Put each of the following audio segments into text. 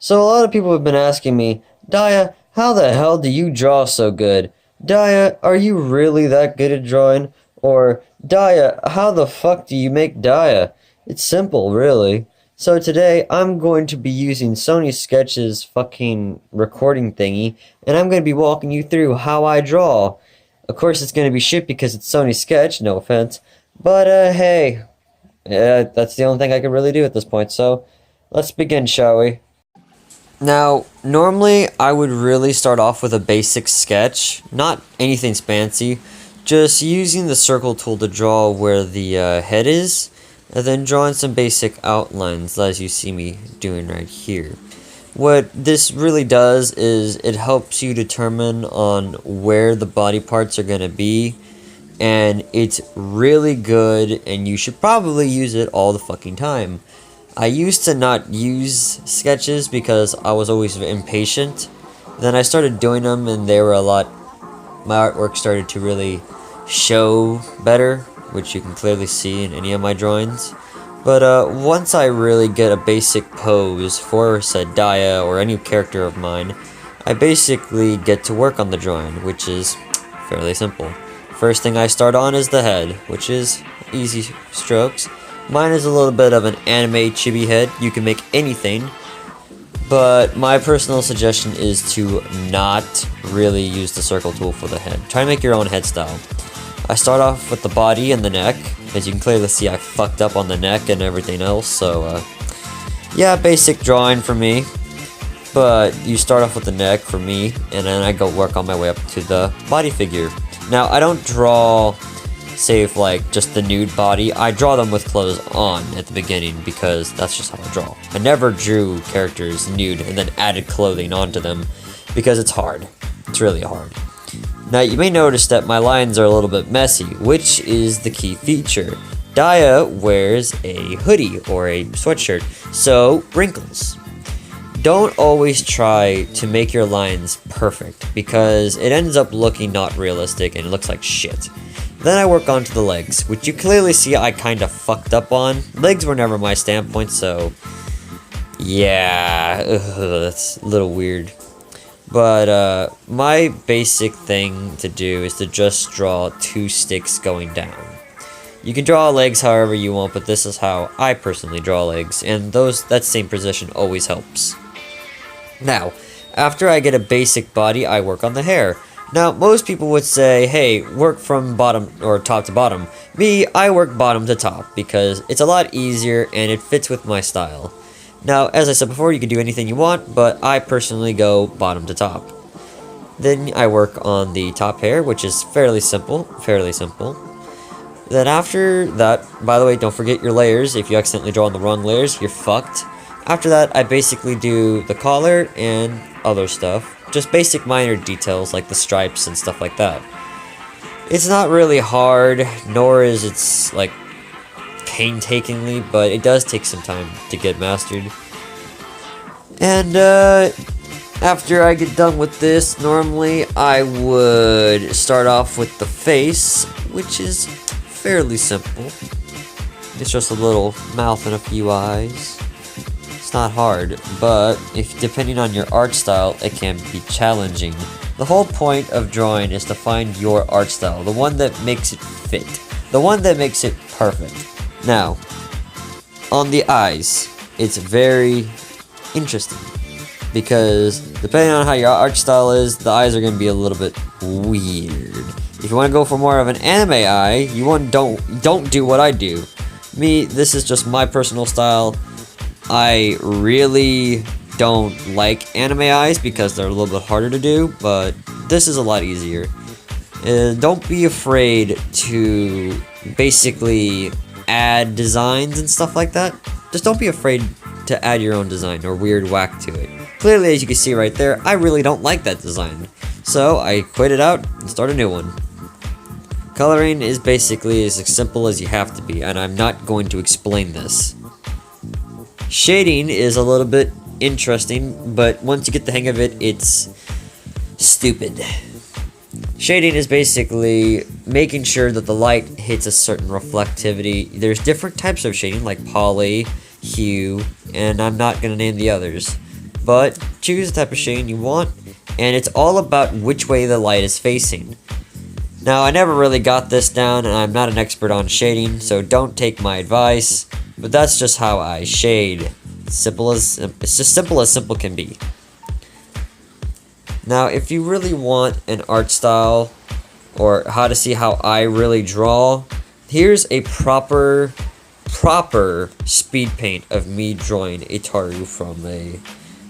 So a lot of people have been asking me, Daya, how the hell do you draw so good? Daya, are you really that good at drawing? Or, Daya, how the fuck do you make Daya? It's simple, really. So today, I'm going to be using Sony Sketch's fucking recording thingy, and I'm going to be walking you through how I draw. Of course, it's going to be shit because it's Sony Sketch, no offense. But, hey, that's the only thing I can really do at this point, so let's begin, shall we? Now, normally I would really start off with a basic sketch, not anything fancy, just using the circle tool to draw where the head is, and then drawing some basic outlines as you see me doing right here. What this really does is it helps you determine on where the body parts are going to be, and it's really good, and you should probably use it all the fucking time. I used to not use sketches because I was always impatient. Then I started doing them and they were my artwork started to really show better, which you can clearly see in any of my drawings. But once I really get a basic pose for said Daya or any character of mine, I basically get to work on the drawing, which is fairly simple. First thing I start on is the head, which is easy strokes. Mine is a little bit of an anime chibi head. You can make anything, but my personal suggestion is to not really use the circle tool for the head. Try to make your own head style. I start off with the body and the neck. As you can clearly see, I fucked up on the neck and everything else, so yeah, basic drawing for me. But you start off with the neck for me, and then I go work on my way up to the body figure. Now, I don't draw save like just the nude body. I draw them with clothes on at the beginning because that's just how I draw. I never drew characters nude and then added clothing onto them because it's hard. It's really hard. Now you may notice that my lines are a little bit messy, which is the key feature. Daya wears a hoodie or a sweatshirt, so wrinkles. Don't always try to make your lines perfect because it ends up looking not realistic and it looks like shit. Then I work onto the legs, which you clearly see I kind of fucked up on. Legs were never my standpoint, so yeah, that's a little weird. But my basic thing to do is to just draw two sticks going down. You can draw legs however you want, but this is how I personally draw legs, and that same position always helps. Now, after I get a basic body, I work on the hair. Now, most people would say, hey, work from bottom or top to bottom. Me, I work bottom to top because it's a lot easier and it fits with my style. Now, as I said before, you can do anything you want, but I personally go bottom to top. Then I work on the top hair, which is fairly simple. Then after that, by the way, don't forget your layers. If you accidentally draw on the wrong layers, you're fucked. After that, I basically do the collar and other stuff. Just basic minor details like the stripes and stuff like that. It's not really hard, nor is it like painstakingly, but it does take some time to get mastered. And after I get done with this, normally I would start off with the face, which is fairly simple. It's just a little mouth and a few eyes. It's not hard, but depending on your art style, it can be challenging. The whole point of drawing is to find your art style, the one that makes it fit, the one that makes it perfect. Now, on the eyes, it's very interesting because depending on how your art style is, the eyes are going to be a little bit weird. If you want to go for more of an anime eye, don't do what I do. Me, this is just my personal style. I really don't like anime eyes because they're a little bit harder to do, but this is a lot easier. Don't be afraid to basically add designs and stuff like that. Just don't be afraid to add your own design or weird whack to it. Clearly, as you can see right there, I really don't like that design. So I quit it out and start a new one. Coloring is basically as simple as you have to be, and I'm not going to explain this. Shading is a little bit interesting, but once you get the hang of it, it's stupid. Shading is basically making sure that the light hits a certain reflectivity. There's different types of shading like poly, hue, and I'm not going to name the others. but choose the type of shading you want, and it's all about which way the light is facing. Now, I never really got this down, and I'm not an expert on shading, so don't take my advice, but that's just how I shade. It's just simple as simple can be. Now, if you really want an art style, or how to see how I really draw, here's a proper speed paint of me drawing a Taru from a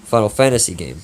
Final Fantasy game.